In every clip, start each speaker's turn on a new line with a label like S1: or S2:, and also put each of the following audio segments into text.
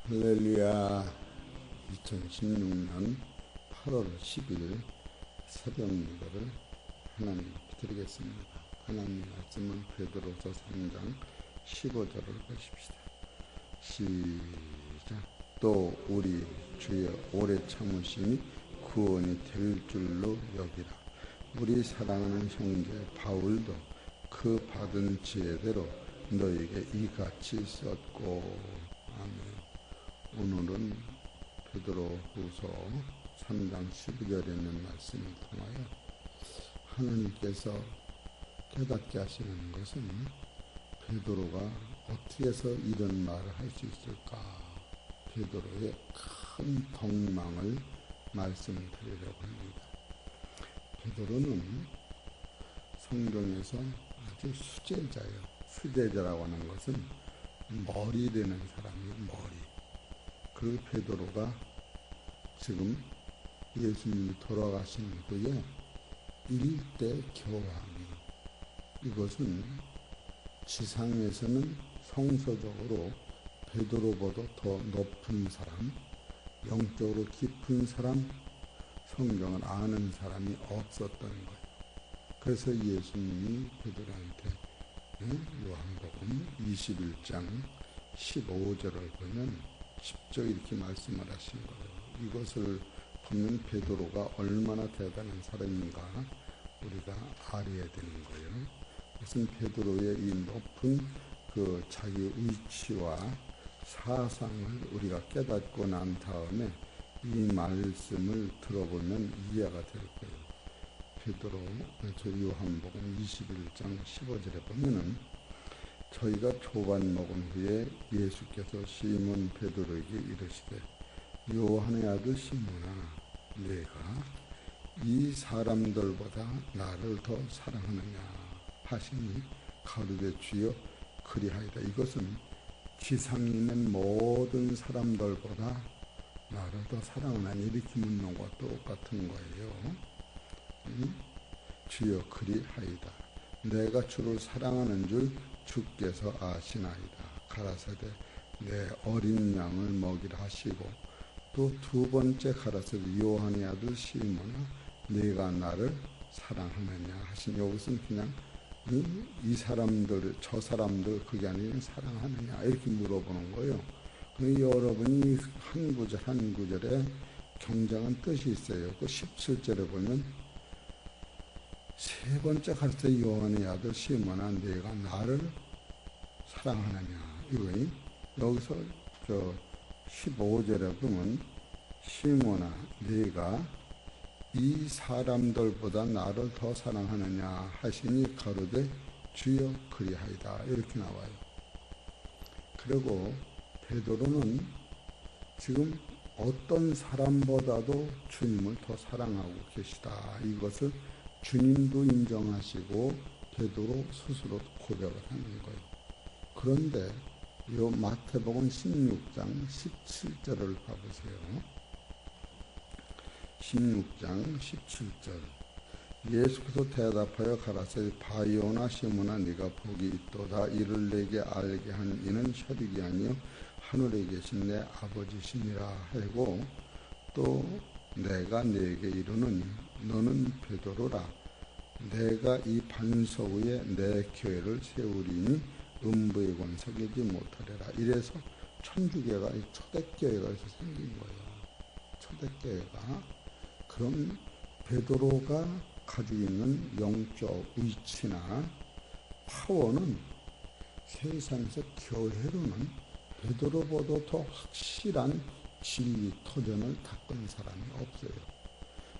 S1: 할렐루야. 2016년 8월 10일 새벽 예배를 하나님께 드리겠습니다. 하나님 말씀은 베드로서 3장 15절을 보십시다. 시작. 또 우리 주의 오래 참으심이 구원이 될 줄로 여기라. 우리 사랑하는 형제 바울도 그 받은 지혜대로 너에게 이같이 썼고. 아멘. 오늘은 베드로후서 3장 12절에 있는 말씀을 통하여 하나님께서 깨닫게 하시는 것은 베드로가 어떻게 해서 이런 말을 할 수 있을까? 베드로의 큰 덕망을 말씀드리려고 합니다. 베드로는 성경에서 아주 수제자예요. 수제자라고 하는 것은 머리 되는 사람이에요. 머리. 그 베드로가 지금 예수님이 돌아가신 후에 일대 교황이에요. 이것은 지상에서는 성서적으로 베드로보다 더 높은 사람, 영적으로 깊은 사람, 성경을 아는 사람이 없었던 거예요. 그래서 예수님이 베드로한테 요한복음 21장 15절을 보면 쉽죠. 이렇게 말씀을 하신 거예요. 이것을 보면 베드로가 얼마나 대단한 사람인가 우리가 알아야 되는 거예요. 무슨 베드로의 이 높은 그 자기 위치와 사상을 우리가 깨닫고 난 다음에 이 말씀을 들어보면 이해가 될 거예요. 베드로, 저 요한복음 21장 15절에 보면은 저희가 조반 먹은 후에 예수께서 시몬 베드로에게 이르시되 요한의 아들 시몬아 내가 이 사람들보다 나를 더 사랑하느냐 하시니 가로되 주여 그리하이다. 이것은 지상에 있는 모든 사람들보다 나를 더 사랑하느냐 이렇게 묻는 것과 똑같은 거예요. 주여 그리하이다. 내가 주를 사랑하는 줄 주께서 아시나이다. 가라사대 내 어린 양을 먹이라 하시고 또 두 번째 가라사대 요한의 아들 시몬아 네가 나를 사랑하느냐 하신. 여기서는 그냥 이 사람들 저 사람들 그게 아니라 사랑하느냐 이렇게 물어보는 거예요. 여러분이 한 구절 한 구절에 굉장한 뜻이 있어요. 그 17절에 보면 세 번째 가르쳐 요한의 아들 시몬아 네가 나를 사랑하느냐 이거예요. 여기서 저 15절에 보면 시몬아 네가 이 사람들보다 나를 더 사랑하느냐 하시니 가로되 주여 그리하이다 이렇게 나와요. 그리고 베드로는 지금 어떤 사람보다도 주님을 더 사랑하고 계시다. 이것을 주님도 인정하시고 베드로 스스로 고백을 하는 거예요. 그런데 이 마태복음 16장 17절을 봐보세요. 16장 17절 예수께서 대답하여 가라사대 바요나 시몬아 네가 복이 있도다. 이를 내게 알게 한 이는 혈육이 아니요 하늘에 계신 내 아버지시니라 하고 또 내가 네게 이르노니 너는 베드로라. 내가 이 반석 위에 내 교회를 세우리니 음부의 권세가 이기지 못하리라. 이래서 천주교가 초대교회가 생긴 거예요. 초대교회가. 그럼 베드로가 가지고 있는 영적 위치나 파워는 세상에서 교회로는 베드로보다 더 확실한 진리 토전을 닦은 사람이 없어요.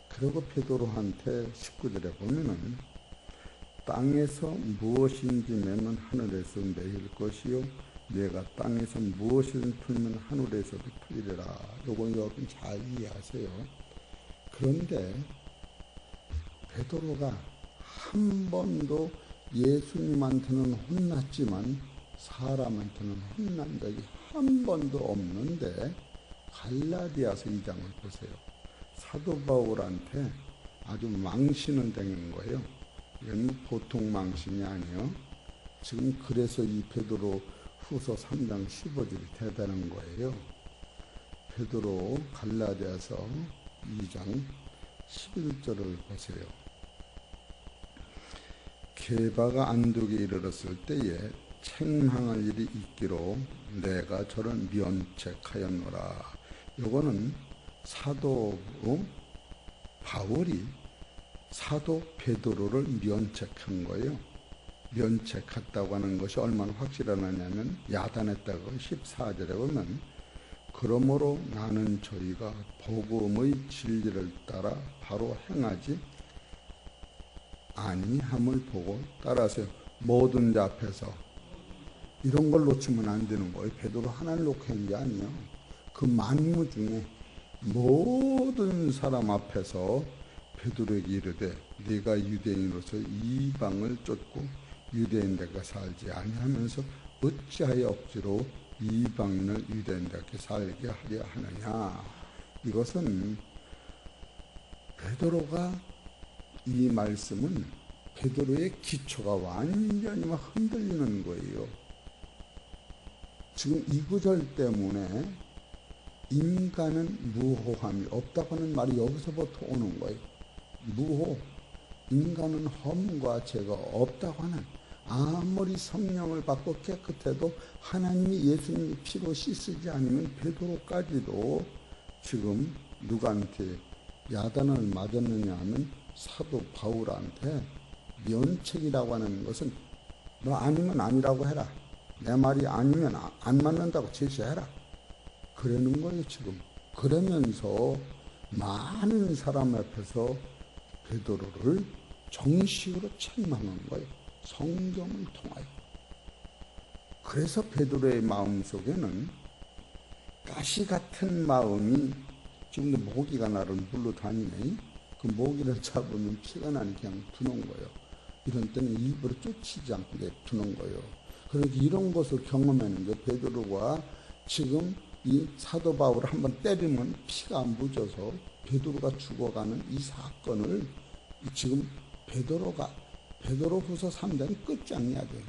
S1: 그리고 베드로한테 19절에 보면은 땅에서 무엇인지 매면 하늘에서 매일 것이요 내가 땅에서 무엇이든 풀면 하늘에서도 풀리리라. 요건 여러분 잘 이해하세요. 그런데 베드로가 한 번도 예수님한테는 혼났지만 사람한테는 혼난 적이 한 번도 없는데 갈라디아서 2장을 보세요. 사도 바울한테 아주 망신을 당한 거예요. 이건 보통 망신이 아니에요. 지금 그래서 이 베드로 후서 3장 15절이 대단한 거예요. 베드로 갈라디아서 2장 11절을 보세요. 게바가 안독에 이르렀을 때에 책망할 일이 있기로 내가 저를 면책하였노라. 요거는 사도 바울이 사도 베드로를 면책한 거예요. 면책했다고 하는 것이 얼마나 확실하냐면 야단했다고 14절에 보면 그러므로 나는 저희가 복음의 진리를 따라 바로 행하지 아니함을 보고 따라서 모든 자 앞에서 이런 걸 놓치면 안 되는 거예요. 베드로 하나를 놓고 한 게 아니에요. 그 만무 중에 모든 사람 앞에서 베드로에게 이르되 네가 유대인으로서 이방을 쫓고 유대인들과 살지 아니하면서 어찌하여 억지로 이방인을 유대인들께 살게 하려 하느냐. 이것은 베드로가 이 말씀은 베드로의 기초가 완전히 막 흔들리는 거예요. 지금 이 구절 때문에 인간은 무호함이 없다고 하는 말이 여기서부터 오는 거예요. 무호, 인간은 험과 죄가 없다고 하는, 아무리 성령을 받고 깨끗해도 하나님이 예수님의 피로 씻으지 않으면 베드로까지도 지금 누구한테 야단을 맞았느냐 하면 사도 바울한테 면책이라고 하는 것은 너 아니면 아니라고 해라. 내 말이 아니면 안 맞는다고 제시해라. 그러는 거예요 지금. 그러면서 많은 사람 앞에서 베드로를 정식으로 책망한 거예요. 성경을 통하여. 그래서 베드로의 마음속에는 가시 같은 마음이, 지금도 모기가 나를 물러 다니네. 그 모기를 잡으면 피가 나니 그냥 두는 거예요. 이런 때는 일부러 쫓이지 않게 두는 거예요. 그러니까 이런 것을 경험하는 게 베드로가 지금 이 사도 바울을 한번 때리면 피가 안 묻어서 베드로가 죽어가는 이 사건을 지금 베드로후서 3장 끝장이야 돼.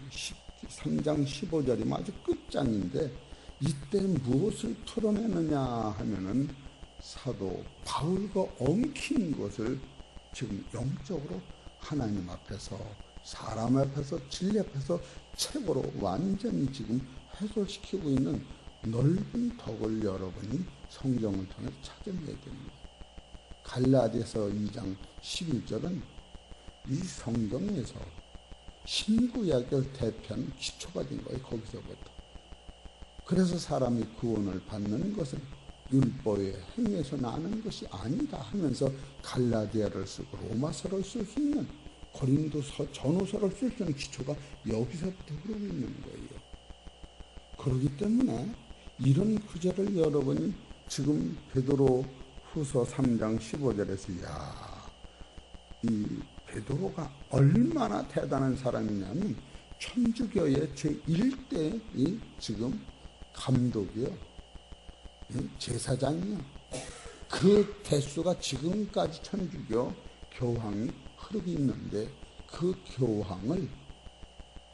S1: 3장 15절이 아주 끝장인데 이때 무엇을 풀어내느냐 하면은 사도 바울과 엉킨 것을 지금 영적으로 하나님 앞에서 사람 앞에서 진리 앞에서 최고로 완전히 지금 해소시키고 있는 넓은 덕을 여러분이 성경을 통해 찾아내야 됩니다. 갈라디아서 2장 11절은 이 성경에서 신구약을 대표하는 기초가 된 거예요. 거기서부터. 그래서 사람이 구원을 받는 것은 율법의 행위에서 나는 것이 아니다 하면서 갈라디아를 쓰고 로마서를 쓸 수 있는, 고린도서 전후서를 쓸 수 있는 기초가 여기서부터 흐르고 있는 거예요. 그렇기 때문에 이런 구절을 여러분이 지금 베드로 후서 3장 15절에서 이 베드로가 얼마나 대단한 사람이냐면 천주교의 제1대의 지금 감독이요. 제사장이요. 그 대수가 지금까지 천주교 교황이 흐르고 있는데 그 교황을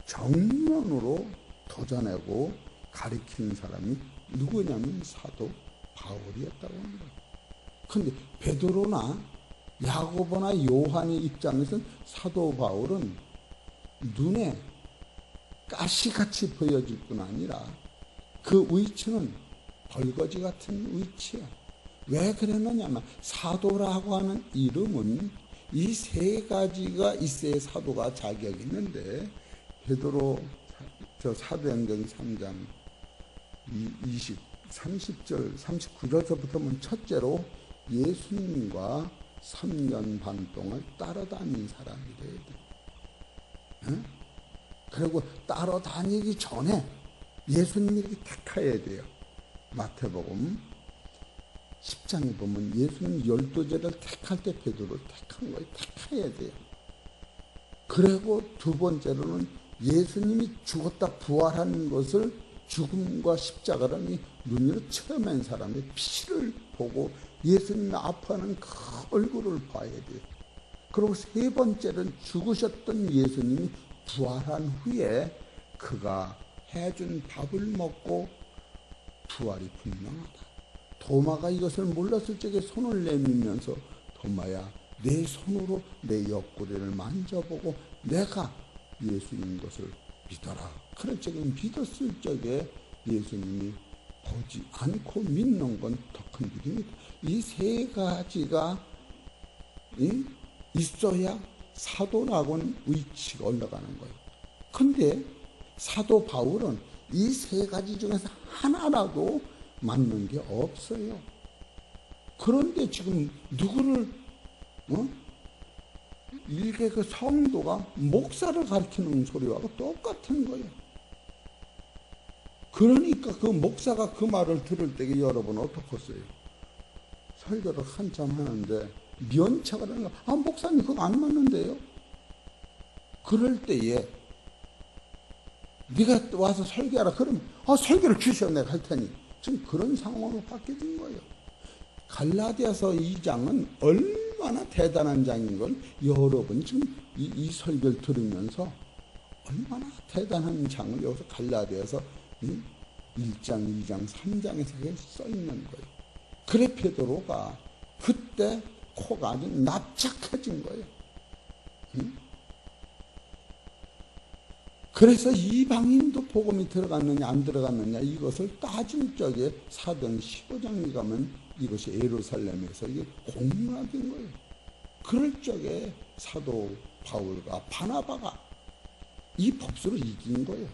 S1: 정면으로 도전하고 가리킨 사람이 누구냐면 사도 바울이었다고 합니다. 그런데 베드로나 야고보나 요한의 입장에서는 사도 바울은 눈에 가시같이 보여질 뿐 아니라 그 위치는 벌거지 같은 위치야. 왜 그랬느냐면 사도라고 하는 이름은 이 세 가지가 있어야 사도가 자격이 있는데 베드로 사도행전 3장 30절 39절서부터 보면 첫째로 예수님과 3년 반 동안 따라다닌 사람이 돼야 돼. 응? 그리고 따라다니기 전에 예수님이 이렇게 택해야 돼요. 마태복음 10장에 보면 예수님 12제를 택할 때 베드로를 택한 거예요. 택해야 돼요. 그리고 두 번째로는 예수님이 죽었다 부활한 것을 죽음과 십자가를 눈으로 체험한 사람의 피를 보고 예수님이 아파하는 그 얼굴을 봐야 돼요. 그리고 세 번째는 죽으셨던 예수님이 부활한 후에 그가 해준 밥을 먹고 부활이 분명하다. 도마가 이것을 몰랐을 적에 손을 내밀면서 도마야 내 손으로 내 옆구리를 만져보고 내가 예수님 것을 믿어라. 그럴 적에 믿었을 적에 예수님이 보지 않고 믿는 건 더 큰 일입니다. 이 세 가지가 있어야 사도라고는 위치가 올라가는 거예요. 근데 사도 바울은 이 세 가지 중에서 하나라도 맞는 게 없어요. 그런데 지금 누구를 일개 그 성도가 목사를 가르치는 소리와 똑같은 거예요. 그러니까 그 목사가 그 말을 들을 때에 여러분 어떻겠어요? 설교를 한참 하는데 면책을 하는 거, 목사님 그거 안 맞는데요? 그럴 때에 네가 와서 설교하라 그러면 설교를 주시오 내가 할 테니 지금 그런 상황으로 바뀌어진 거예요. 갈라디아서 2장은 얼마나 대단한 장인 걸 여러분 지금 이 설교를 들으면서 얼마나 대단한 장을 여기서 갈라디아서 1장, 2장, 3장에서 써 있는 거예요. 그래 베드로가 그때 코가 아주 납작해진 거예요. 그래서 이방인도 복음이 들어갔느냐 안 들어갔느냐 이것을 따질 적에 사도행 15장에 가면 이것이 예루살렘에서 이게 공락인 거예요. 그럴 적에 사도 바울과 바나바가 이 법수로 이긴 거예요.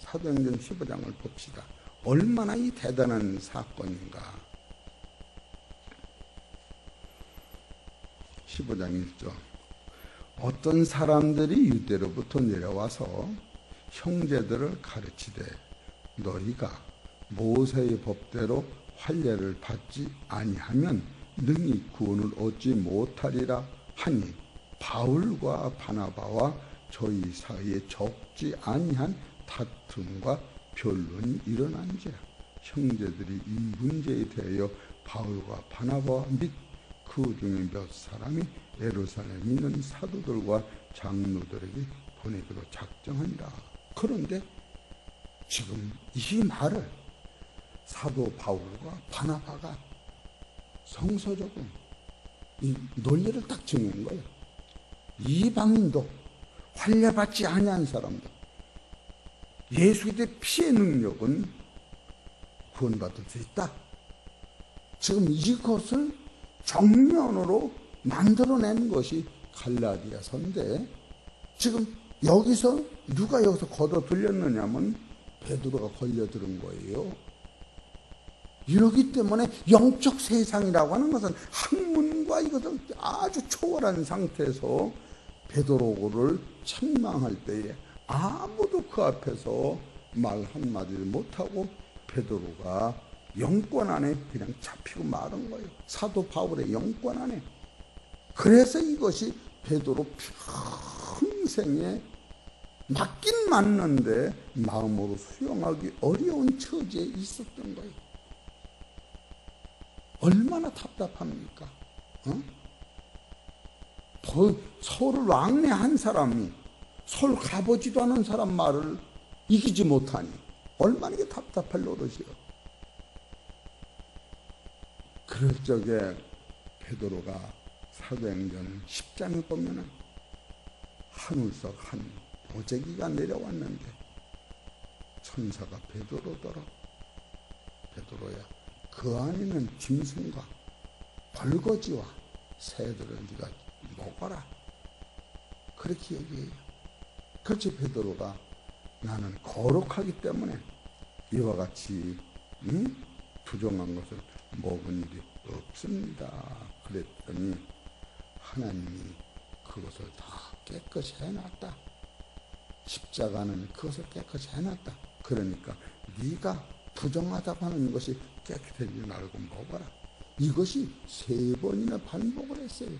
S1: 사도행전 15장을 봅시다. 얼마나 이 대단한 사건인가. 15장 1절. 어떤 사람들이 유대로부터 내려와서 형제들을 가르치되 너희가 모세의 법대로 할례를 받지 아니하면 능히 구원을 얻지 못하리라 하니 바울과 바나바와 저희 사이에 적지 아니한 다툼과 변론이 일어난지라. 형제들이 이 문제에 대하여 바울과 바나바와 및 그 중에 몇 사람이 예루살렘에 있는 사도들과 장로들에게 보내기로 작정한다. 그런데 지금 이 말을 사도 바울과 바나바가 성서적으로 이 논리를 딱 정한 거예요. 이방인도 할례받지 아니한 사람도 예수 그리스도의 피의 능력은 구원받을 수 있다. 지금 이것을 정면으로 만들어낸 것이 갈라디아서인데 지금 여기서 누가 여기서 걷어 들렸느냐면 베드로가 걸려들은 거예요. 이러기 때문에 영적 세상이라고 하는 것은 학문과 이것을 아주 초월한 상태에서 베드로를 책망할 때에 아무도 그 앞에서 말 한마디를 못하고 베드로가 영권 안에 그냥 잡히고 마른 거예요. 사도 바울의 영권 안에. 그래서 이것이 베드로 평생에 맞긴 맞는데 마음으로 수용하기 어려운 처지에 있었던 거예요. 얼마나 답답합니까? 서울을 왕래한 사람이 서울 가보지도 않은 사람 말을 이기지 못하니 얼마나 이게 답답할 노릇이요. 그럴 적에 베드로가 사도행전 10장에 보면은 하늘석 한 보재기가 내려왔는데 천사가 베드로더러 베드로야 그 안에는 짐승과 벌거지와 새들을 네가 먹어라. 그렇게 얘기해요. 그렇지 베드로가 나는 거룩하기 때문에 이와 같이 부정한 것을 먹은 일이 없습니다. 그랬더니 하나님이 그것을 다 깨끗이 해놨다. 십자가는 그것을 깨끗이 해놨다. 그러니까 네가 부정하다고 하는 것이 깨끗해지지 말고 먹어라. 이것이 3번이나 반복을 했어요.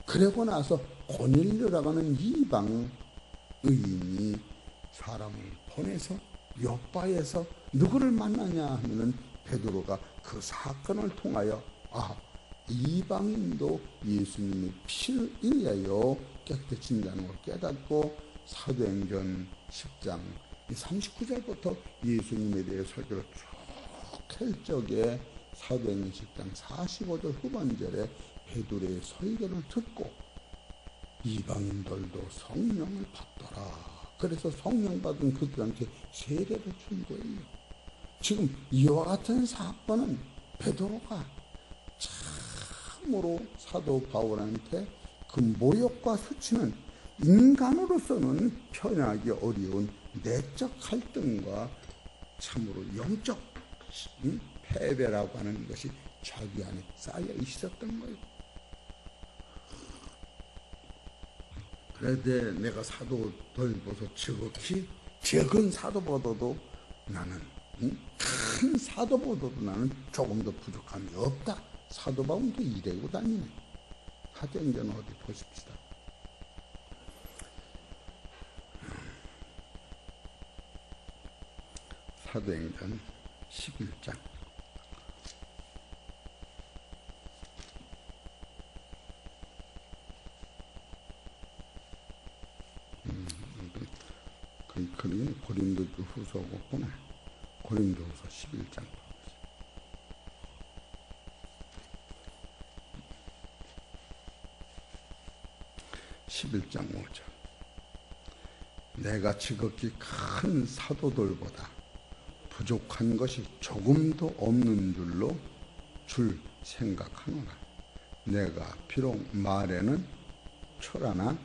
S1: 그러고 나서 고넬료라고 하는 이방 의인이 사람을 보내서 요바에서 누구를 만나냐 하면은 베드로가 그 사건을 통하여 이방인도 예수님의 피를 인하여 깨끗해진다는 걸 깨닫고 사도행전 10장 39절부터 예수님에 대해 설교를 쭉 적에 사도행전 10장 45절 후반절에 베드로의 설교를 듣고 이방인들도 성령을 받더라. 그래서 성령 받은 그들한테 세례를 준 거예요. 지금 이와 같은 사건은 베드로가 참으로 사도 바울한테 그 모욕과 수치는 인간으로서는 표현하기 어려운 내적 갈등과 참으로 영적 패배라고 하는 것이 자기 안에 쌓여 있었던 거예요. 그런데 내가 사도들보다 지극히 적은 사도보다도 나는 큰 사도보다도 나는 조금 더 부족함이 없다. 사도 바울도 이래고 다니네. 사도행전 어디 보십시다. 사도행전 11장 고린도후서구나. 고린도후서 11장 11장 5절. 내가 지극히 큰 사도들보다 부족한 것이 조금도 없는 줄 생각하노라. 내가 비록 말에는 초라나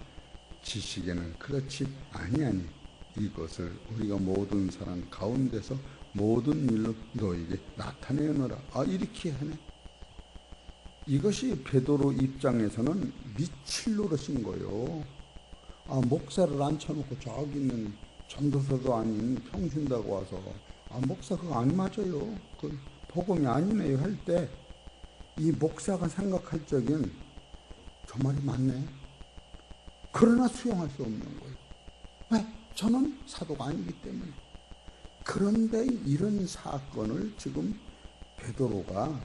S1: 지식에는 그렇지 아니하니 이것을 우리가 모든 사람 가운데서 모든 일로 너에게 나타내노라. 이렇게 하네. 이것이 베드로 입장에서는 미칠 노릇인 거예요. 목사를 앉혀놓고 저기 있는 전도사도 아닌 평신다고 와서 목사 그거 안 맞아요. 그 복음이 아니네요 할 때 이 목사가 생각할 적엔 저 말이 맞네. 그러나 수용할 수 없는 거예요. 왜? 저는 사도가 아니기 때문에. 그런데 이런 사건을 지금 베드로가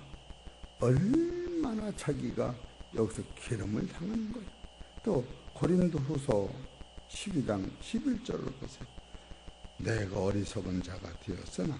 S1: 얼마나 자기가 여기서 기름을 당하는 거예요. 또 고린도후서 12장 11절을 보세요. 내가 어리석은 자가 되었으나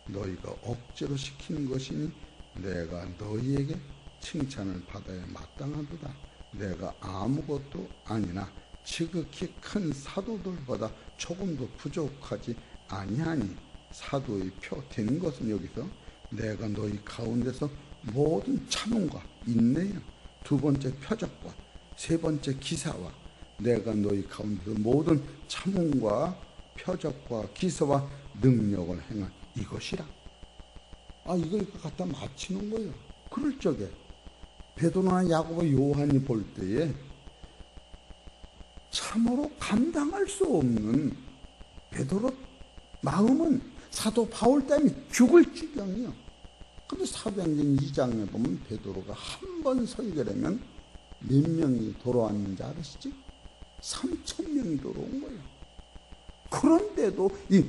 S1: 너희가 억지로 시키는 것이니 내가 너희에게 칭찬을 받아야 마땅하도다. 내가 아무것도 아니나 지극히 큰 사도들보다 조금도 부족하지 아니하니 사도의 표 된 것은 여기서 내가 너희 가운데서 모든 참음과 인내와 두 번째 표적과 세 번째 기사와 내가 너희 가운데서 모든 참음과 표적과 기사와 능력을 행한 이것이라. 이걸 갖다 마치는 거예요. 그럴 적에 베드로나 야고보 요한이 볼 때에 참으로 감당할 수 없는 베드로 마음은 사도 바울 때문에 죽을 지경이요. 근데 사도행전 2장에 보면 베드로가 한 번 설교하면 몇 명이 돌아왔는지 아시지? 3,000명이 돌아온 거예요. 그런데도 이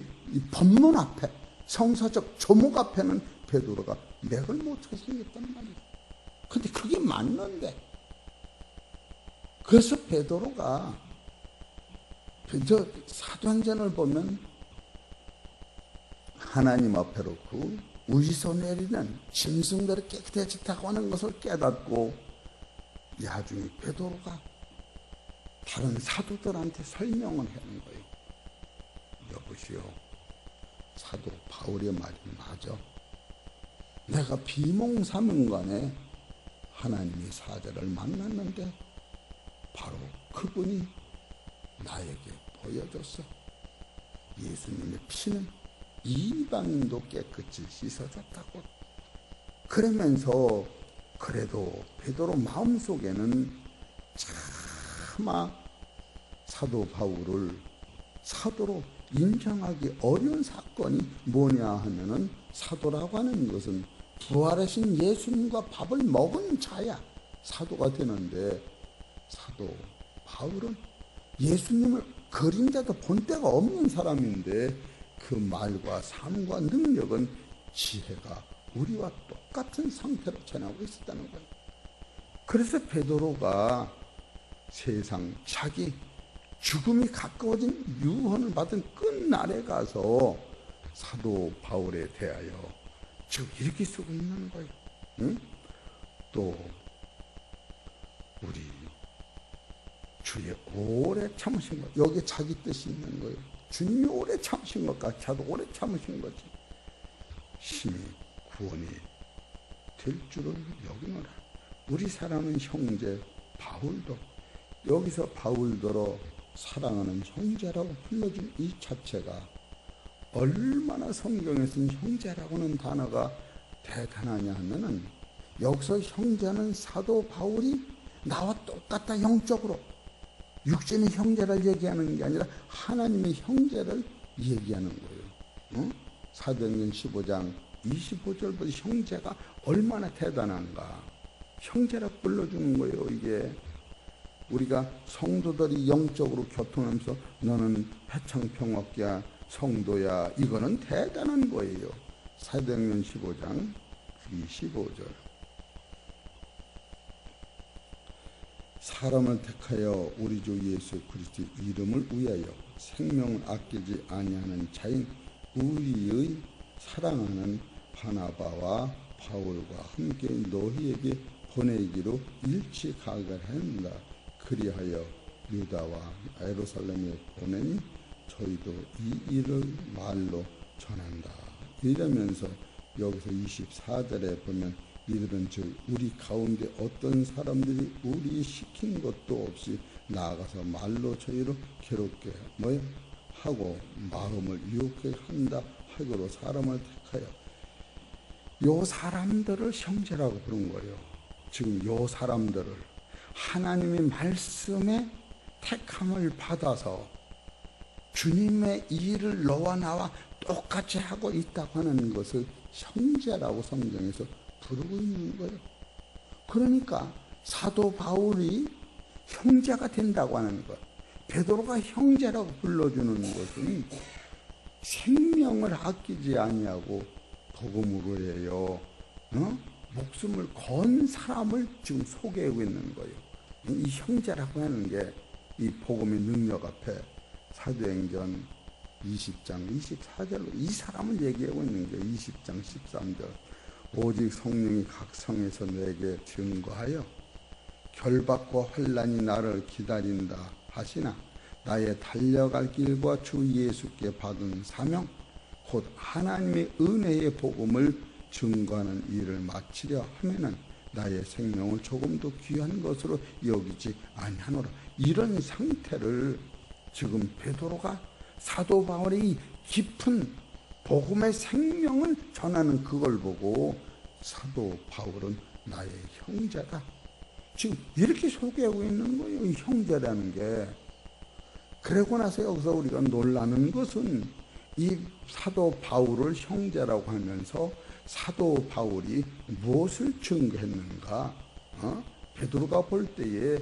S1: 법문 앞에 성서적 조목 앞에는 베드로가 맥을 못 쳐서 생겼단 말이에요. 근데 그게 맞는데 그래서 베드로가 저 사도행전을 보면 하나님 앞에로 그 위에서 내리는 짐승들이 깨끗해졌다고 하는 것을 깨닫고 나중에 베드로가 다른 사도들한테 설명을 하는 거예요. 여보시오, 사도 바울의 말이 맞아. 내가 비몽사몽간에 하나님의 사자를 만났는데 바로 그분이 나에게 보여줬어. 예수님의 피는 이방인도 깨끗이 씻어줬다고. 그러면서 그래도 베드로 마음속에는 차마 사도 바울을 사도로 인정하기 어려운 사건이 뭐냐 하면은 사도라고 하는 것은 부활하신 예수님과 밥을 먹은 자야 사도가 되는데, 사도 바울은 예수님을 그림자도 본 데가 없는 사람인데 그 말과 삶과 능력은 지혜가 우리와 똑같은 상태로 전하고 있었다는 거예요. 그래서 베드로가 세상 자기 죽음이 가까워진 유언을 받은 끝날에 가서 사도 바울에 대하여 지금 이렇게 쓰고 있는 거예요. 응? 또 우리 주의 오래 참으신 것, 여기 자기 뜻이 있는 거예요. 주님이 오래 참으신 것 같아도 오래 참으신 거지. 심히 구원이 될 줄을 여기노라. 우리 사랑하는 형제 바울도 여기서 바울더러 사랑하는 형제라고 불러준 이 자체가 얼마나 성경에서는 형제라고는 단어가 대단하냐 하면은, 여기서 형제는 사도 바울이 나와 똑같다, 영적으로 육신의 형제를 얘기하는 게 아니라 하나님의 형제를 얘기하는 거예요. 응? 사도행전 15장 25절부터 형제가 얼마나 대단한가, 형제라 불러주는 거예요. 이게 우리가 성도들이 영적으로 교통하면서 너는 패창평업계야, 성도야, 이거는 대단한 거예요. 사도행전 15장 25절. 사람을 택하여 우리 주 예수 그리스도의 이름을 위하여 생명을 아끼지 아니하는 자인 우리의 사랑하는 바나바와 바울과 함께 너희에게 보내기로 일치 가결한다. 그리하여 유다와 예루살렘에 보내니 저희도 이 일을 말로 전한다. 이러면서 여기서 24절에 보면 이들은 즉 우리 가운데 어떤 사람들이 우리 시킨 것도 없이 나아가서 말로 저희를 괴롭게 하고 마음을 유혹하게 한다 하기로 사람을 택하여, 요 사람들을 형제라고 부른 거예요. 지금 요 사람들을 하나님의 말씀에 택함을 받아서 주님의 일을 너와 나와 똑같이 하고 있다고 하는 것을 형제라고 성경에서 부르고 있는 거예요. 그러니까 사도 바울이 형제가 된다고 하는 것, 베드로가 형제라고 불러주는 것은 생명을 아끼지 아니하고 복음으로 해요. 목숨을 건 사람을 지금 소개하고 있는 거예요. 이 형제라고 하는 게 이 복음의 능력 앞에 사도행전 20장 24절로 이 사람을 얘기하고 있는 거예요. 20장 13절. 오직 성령이 각 성에서 내게 증거하여 결박과 환난이 나를 기다린다 하시나 나의 달려갈 길과 주 예수께 받은 사명 곧 하나님의 은혜의 복음을 증거하는 일을 마치려 하면은 나의 생명을 조금도 귀한 것으로 여기지 아니하노라. 이런 상태를 지금 베드로가 사도 바울이 깊은 복음의 생명을 전하는 그걸 보고 사도 바울은 나의 형제다, 지금 이렇게 소개하고 있는 거예요. 이 형제라는 게. 그러고 나서 여기서 우리가 놀라는 것은 이 사도 바울을 형제라고 하면서 사도 바울이 무엇을 증거했는가? 베드로가 볼 때에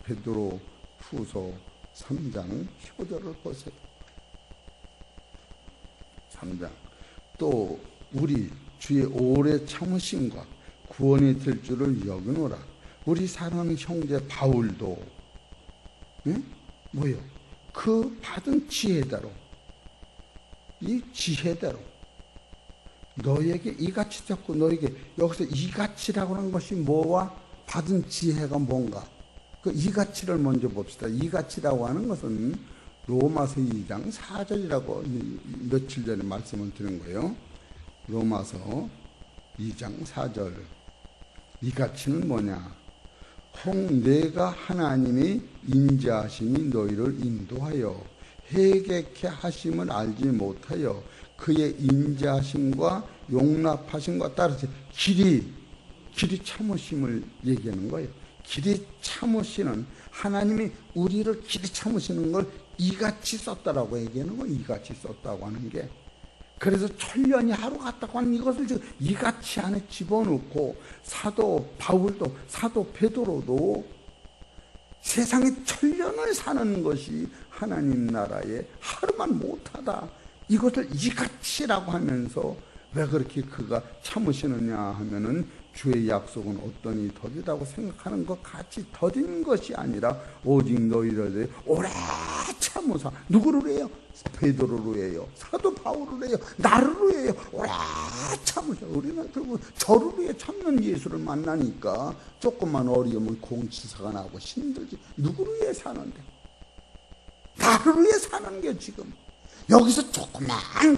S1: 베드로 후서 3장 15절을 보세요. 3장. 또 우리 주의 오래 참으심과 구원이 될 줄을 여기노라. 우리 사랑하는 형제 바울도 뭐요? 그 받은 지혜대로, 이 지혜대로 너에게 이같이 잡고, 너에게 여기서 이같이라고 하는 것이 뭐와 받은 지혜가 뭔가, 그 이같이를 먼저 봅시다. 이같이라고 하는 것은 로마서 2장 4절이라고 며칠 전에 말씀을 드린 거예요. 로마서 2장 4절. 이같이는 뭐냐? 혹 내가 하나님의 인자하심이 너희를 인도하여 회개케 하심을 알지 못하여 그의 인자하심과 용납하심과 따라서 길이 참으심을 얘기하는 거예요. 길이 참으시는 하나님이 우리를 길이 참으시는 걸 이같이 썼다라고 얘기하는 거예요. 이같이 썼다고 하는 게. 그래서 천년이 하루 같다고 하는 이것을 지금 이같이 안에 집어넣고, 사도 바울도 사도 베드로도 세상에 천년을 사는 것이 하나님 나라에 하루만 못하다, 이것을 이같이라고 하면서 왜 그렇게 그가 참으시느냐 하면은 주의 약속은 어떠니 더디다고 생각하는 것 같이 더딘 것이 아니라 오직 너희를 오래 참으사. 누구를 해요? 베드로를 해요. 사도 바울을 해요. 나를 해요. 오래 참으사. 우리는 결국 저를 위해 참는 예수를 만나니까 조금만 어려우면 공치사가 나고 힘들지. 누구를 위해 사는데? 나를 위해 사는 게 지금. 여기서 조금만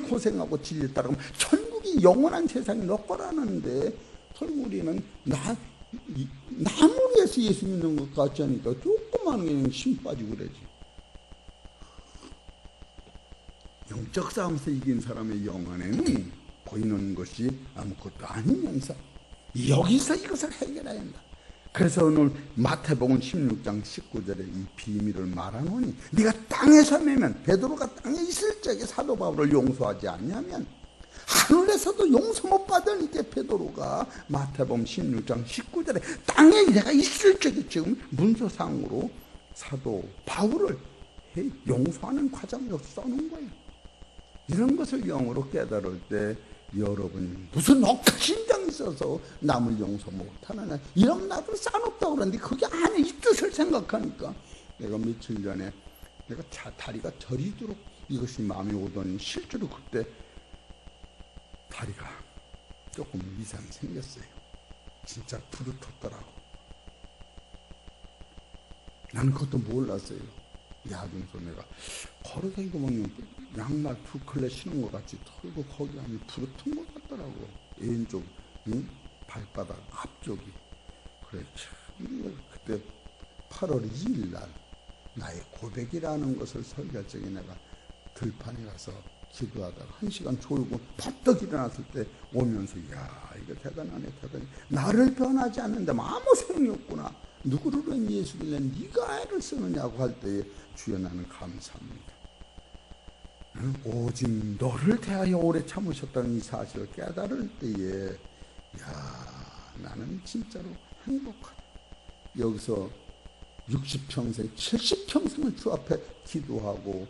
S1: 고생하고 진리 따르면 천국이 영원한 세상이 너 거라는데 결국 우리는 남을 위해서 예수 믿는 것 같지 않으니까 조금만 그냥 힘 빠지고 그러지. 영적 싸움에서 이긴 사람의 영안에는 보이는 것이 아무것도 아니면서 여기서 이것을 해결해야 한다. 그래서 오늘 마태복음 16장 19절에 이 비밀을 말하노니 네가 땅에서 매면 베드로가 땅에 있을 적에 사도 바울을 용서하지 않냐면 하늘에서도 용서 못 받으니까 베드로가 마태복음 16장 19절에 땅에 내가 있을 적에 지금 문서상으로 사도 바울을 용서하는 과정을 써놓은 거예요. 이런 것을 영으로 깨달을 때 여러분이 무슨 억하심장이 있어서 남을 용서 못하느냐 이런 나를 싸놓다고 그러는데 그게 안에 이 뜻을 생각하니까 내가 며칠 전에 내가 다리가 저리도록 이것이 마음에 오더니 실제로 그때 다리가 조금 이상이 생겼어요. 진짜 부르텄더라고. 나는 그것도 몰랐어요. 야근서 내가 걸어다니고 보면 양말 두 컬레 신은 것 같이 털고 거기 안에 부르튼 것 같더라고. 왼쪽 발바닥 앞쪽이. 그래 참 그때 8월 2일 날 나의 고백이라는 것을 설교할 적에 내가 들판에 가서 기도하다가 1시간 졸고 퍼뜩 일어났을 때 오면서 야 이거 대단하네 대단해. 나를 변하지 않는데 아무 소용이 없구나. 누구를 낸 예수를 낸 네가 애를 쓰느냐고 할 때에 주여 나는 감사합니다. 오직 너를 대하여 오래 참으셨다는 이 사실을 깨달을 때에 야 나는 진짜로 행복하다. 여기서 60평생 70평생을 주 앞에 기도하고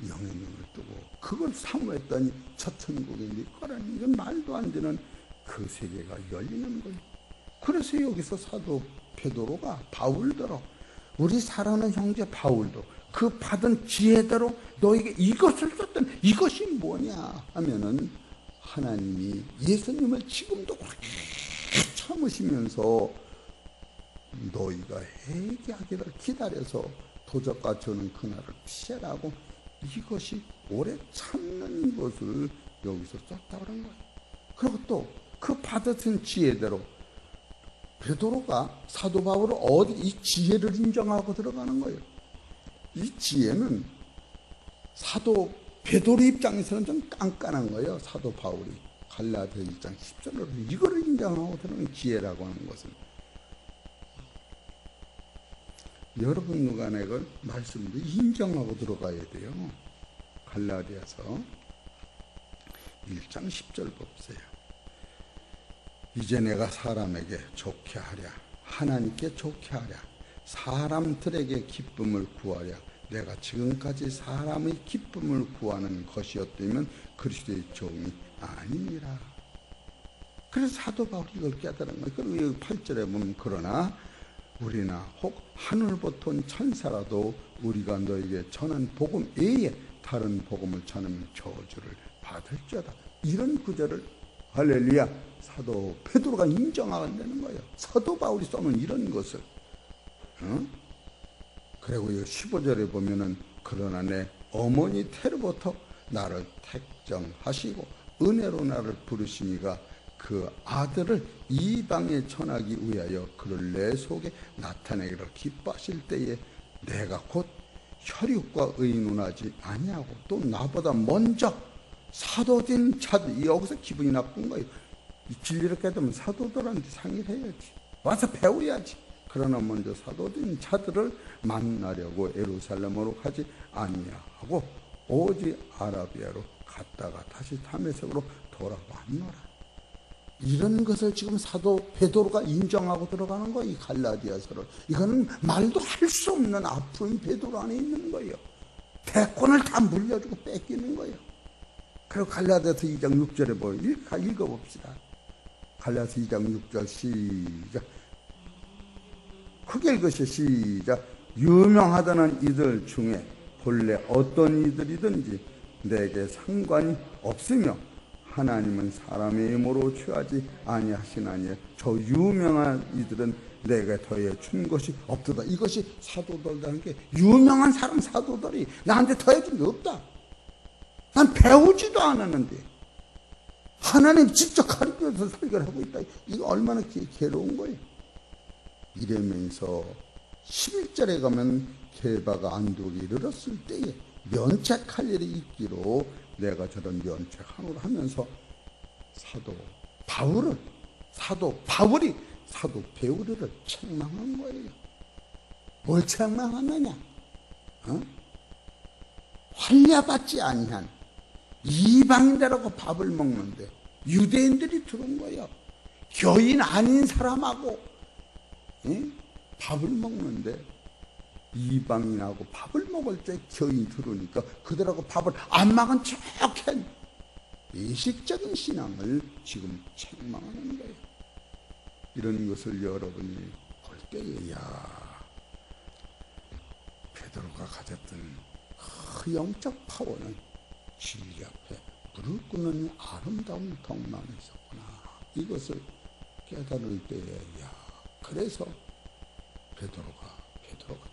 S1: 영의 눈을 뜨고 그걸 사모했더니 저 천국이 네 거라니 이건 말도 안 되는 그 세계가 열리는 거예요. 그래서 여기서 사도 베드로가 바울대로 우리 사랑하는 형제 바울도 그 받은 지혜대로 너에게 이것을 썼던 이것이 뭐냐 하면은 하나님이 예수님을 지금도 그렇게 참으시면서 너희가 회개하기를 기다려서 도적과 저는 그날을 피하라고 이것이 오래 참는 것을 여기서 썼다고 그런 거예요. 그리고 또 그 받은 지혜대로 베드로가 사도 바울을 어디 이 지혜를 인정하고 들어가는 거예요. 이 지혜는 사도 베드로 입장에서는 좀 깐깐한 거예요. 사도 바울이 갈라디아 1장 10절로 이거를 인정하고 들어가는 지혜라고 하는 것은 여러분 누가 내가 말씀도 인정하고 들어가야 돼요. 갈라디아서 1장 10절 보세요. 이제 내가 사람에게 좋게 하랴 하나님께 좋게 하랴 사람들에게 기쁨을 구하랴 내가 지금까지 사람의 기쁨을 구하는 것이었다면 그리스도의 종이 아니니라. 그래서 사도 바울이 이걸 깨달은 거예요. 그리고 8절에 보면 그러나 우리나 혹 하늘부터 온 천사라도 우리가 너에게 전한 복음 외에 다른 복음을 전하면 저주를 받을지어다. 이런 구절을 할렐루야 사도 베드로가 인정한다는 거예요. 사도 바울이 써놓은 이런 것을 그리고 15절에 보면은 그러나 내 어머니 태로부터 나를 택정하시고 은혜로 나를 부르시니가 그 아들을 이방에 전하기 위하여 그를 내 속에 나타내기를 기뻐하실 때에 내가 곧 혈육과 의논하지 아니하고 또 나보다 먼저 사도된 자들 여기서 기분이 나쁜 거예요. 이 진리를 깨달으면 사도들한테 상의를 해야지. 와서 배워야지. 그러나 먼저 사도된 자들을 만나려고 예루살렘으로 가지 아니하고 오직 아라비아로 갔다가 다시 다메섹으로 돌아왔노라. 이런 것을 지금 사도 베드로가 인정하고 들어가는 거예요. 이 갈라디아서를. 이거는 말도 할 수 없는 아픔이 베드로 안에 있는 거예요. 대권을 다 물려주고 뺏기는 거예요. 그리고 갈라디아서 2장 6절에 뭐 읽어봅시다. 갈라디아서 2장 6절 시작. 크게 읽으시 시작. 유명하다는 이들 중에 본래 어떤 이들이든지 내게 상관이 없으며 하나님은 사람의 힘으로 취하지 아니하시나니 저 유명한 이들은 내게 더해 준 것이 없도다. 이것이 사도들이라는 게, 유명한 사람 사도들이 나한테 더해 준 게 없다. 난 배우지도 않았는데 하나님 직접 가르쳐서 설교를 하고 있다. 이거 얼마나 괴로운 거예요. 이러면서 11절에 가면 게바가 안독에 이르렀을 때에 면책할 일이 있기로 내가 저런 면책함을 하면서 사도 바울이 사도 베드로를 책망한 거예요. 뭘 책망하느냐? 환례받지 아니한 이방인들하고 밥을 먹는데 유대인들이 들은 거예요. 교인 아닌 사람하고 밥을 먹는데 이방인하고 밥을 먹을 때 교인이 들으니까 그들하고 밥을 안 먹은 척한 의식적인 신앙을 지금 책망하는 거예요. 이런 것을 여러분이 볼 때에, 야, 베드로가 가졌던 그 영적 파워는 진리 앞에 무릎 꿇는 아름다운 덕망이 있었구나. 이것을 깨달을 때에, 야, 그래서 베드로가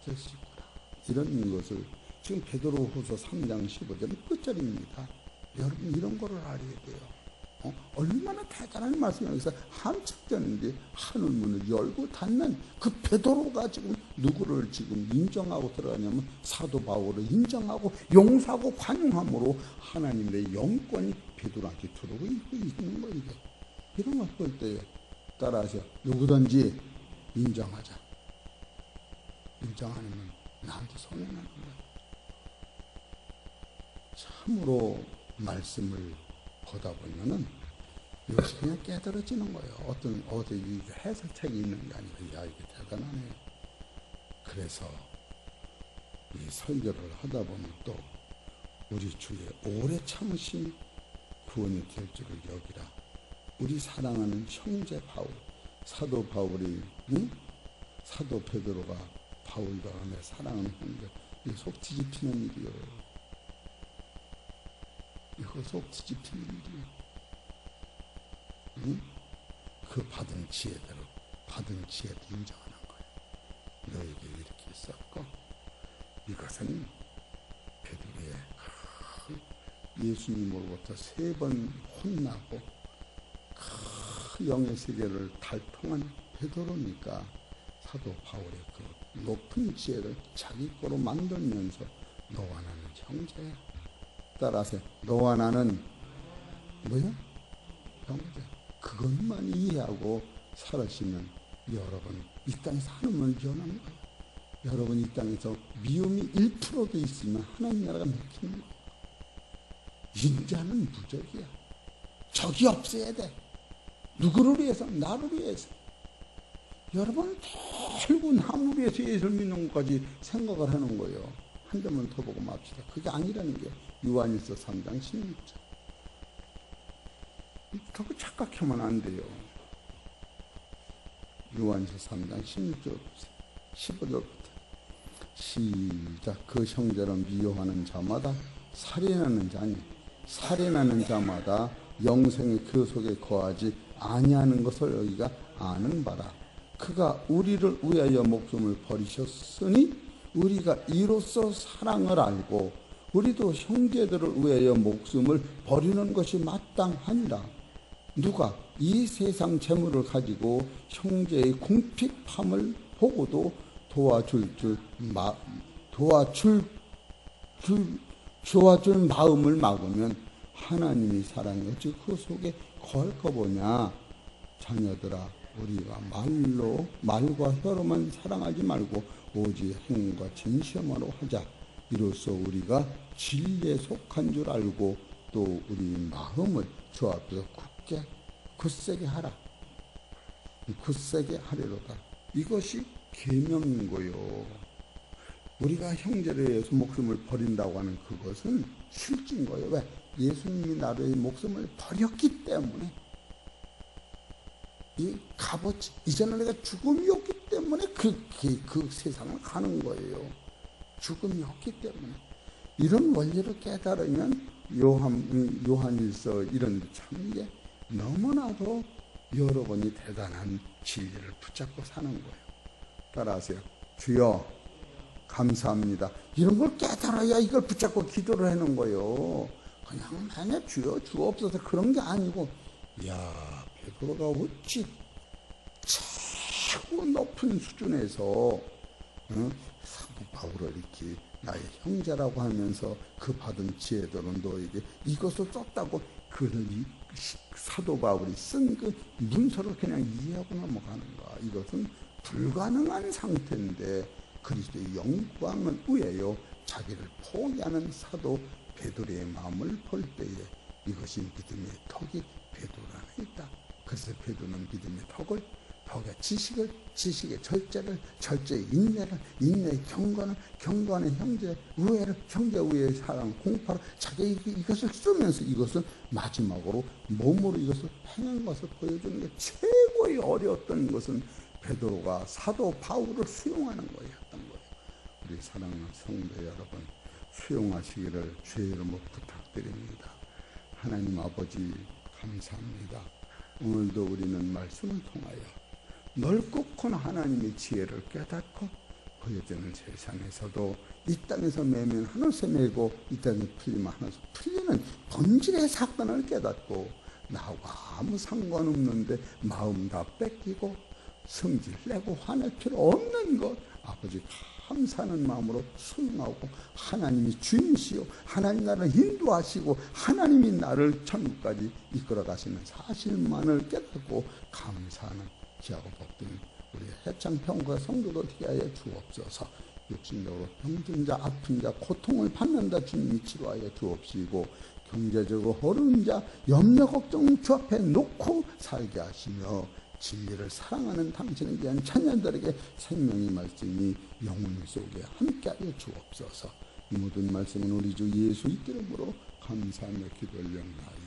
S1: 될 수 있구나. 이런 것을 지금 베드로후서 3장 15절 끝절입니다. 여러분 이런 거를 알아야 돼요. 얼마나 대단한 말씀이 여기서 함축되는지, 하늘문을 열고 닫는 그 베드로가 지금 누구를 지금 인정하고 들어가냐면 사도 바울을 인정하고 용서하고 관용함으로 하나님의 영권이 베드로한테 들어오고 있는 거예요. 이런 걸 볼 때 따라하세요. 누구든지 인정하자. 인정 안 하면 나한테 손해나는 거예요. 참으로 말씀을 보다 보면은 이것이 그냥 깨달아지는 거예요. 어디 해설책이 있는 게 아니라, 야, 이게 대단하네. 그래서 이 설교를 하다 보면 또 우리 주의 오래 참으심이 구원이 될 줄을 여기라. 우리 사랑하는 형제 바울, 사도 바울이, 사도 베드로가 바울 다음에 사랑하는 형제, 이거 속 뒤집히는 일이요. 이거 속 뒤집히는 일이요. 그 받은 지혜를 인정하는 거예요. 너에게 이렇게 있었고, 이것은 베드로의 예수님으로부터 3번 혼나고 그 영의 세계를 달통한 베드로니까 사도 바울의 그 높은 지혜를 자기 거로 만들면서 너와 나는 형제야. 따라서 너와 나는 뭐야? 형제. 그것만 이해하고 살아시면 여러분 이 땅에서 하늘문을 여는 거예요. 여러분 이 땅에서 미움이 1%도 있으면 하나님 나라가 막히는 거예요. 인자는 무적이야. 적이 없어야 돼. 누구를 위해서? 나를 위해서. 여러분 결국 나무를 위해서 예수를 믿는 것까지 생각을 하는 거예요. 한 점만 더 보고 맙시다. 그게 아니라는 게 요한일서 3장 16절. 그렇게 착각하면 안 돼요. 요한일서 3장 16절 15절부터 시작. 그 형제를 미워하는 자마다 살인하는 자니 살인하는 자마다 영생의 그 속에 거하지 아니하는 것을 너희가 아는 바라. 그가 우리를 위하여 목숨을 버리셨으니 우리가 이로써 사랑을 알고 우리도 형제들을 위하여 목숨을 버리는 것이 마땅하니라. 누가 이 세상 재물을 가지고 형제의 궁핍함을 보고도 도와줄 마음을 막으면 하나님이 사랑이 어찌 그 속에 거할 거보냐. 자녀들아, 우리가 말과 혀로만 사랑하지 말고 오직 행과 진심으로 하자. 이로써 우리가 진리에 속한 줄 알고 또 우리 마음을 주 앞에서 굳세게 하라. 굳세게 하리로다. 이것이 계명인 거요. 우리가 형제를 위해서 목숨을 버린다고 하는 그것은 실증인 거예요. 왜? 예수님이 나를 목숨을 버렸기 때문에 이 값어치, 이제는 내가 죽음이 없기 때문에 그 세상을 가는 거예요. 죽음이 없기 때문에. 이런 원리를 깨달으면 요한일서 이런 참 이게 너무나도 여러분이 대단한 진리를 붙잡고 사는 거예요. 따라하세요. 주여 감사합니다. 이런 걸 깨달아야 이걸 붙잡고 기도를 하는 거예요. 그냥 만약 주여 주옵소서 그런 게 아니고, 야 베드로가 어찌 최고 높은 수준에서 사도 바울을 이렇게 나의 형제라고 하면서 그 받은 지혜들은 너에게 이것을 썼다고 그 사도 바울이 쓴 그 문서를 그냥 이해하고 넘어가는가. 이것은 불가능한 상태인데 그리스도의 영광을 위하여 자기를 포기하는 사도 베드로의 마음을 볼 때에 이것이 믿음의 턱이 베드로 안에 있다. 그래서 베드로는 믿음의 턱을, 지식의 절제의 인내를, 인내의 경건의 형제 우애를, 형제 우애의 사랑, 공파를 자기 이것을 쓰면서 이것을 마지막으로 몸으로 이것을 행한 것을 보여주는 게 최고의 어려웠던 것은 베드로가 사도 바울을 수용하는 거였던 거예요. 우리 사랑하는 성도 여러분, 수용하시기를 주의 이름으로 부탁드립니다. 하나님 아버지 감사합니다. 오늘도 우리는 말씀을 통하여 넓고 큰 하나님의 지혜를 깨닫고 보여주는 세상에서도 이 땅에서 매면 하늘에서 매고 이 땅에 풀리면 하늘에서 풀리는 본질의 사건을 깨닫고 나와 아무 상관없는데 마음 다 뺏기고 성질 내고 화낼 필요 없는 것 아버지 감사하는 마음으로 수용하고 하나님이 주인이시오, 하나님 나를 인도하시고 하나님이 나를 천국까지 이끌어 가시는 사실만을 깨닫고 감사하는 귀하고 복된 우리 해창평과 성도들 되게 하여 주옵소서. 육신적으로 병든 자, 아픈 자, 고통을 받는다 주님이 치료하여 주옵시고 경제적으로 어려운 자, 염려 걱정 주 앞에 놓고 살게 하시며 진리를 사랑하는 당신에 대한 자녀들에게 생명의 말씀이 영혼 속에 함께하여 주옵소서. 이 모든 말씀은 우리 주 예수 이름으로 감사하며 기도 올려나이다.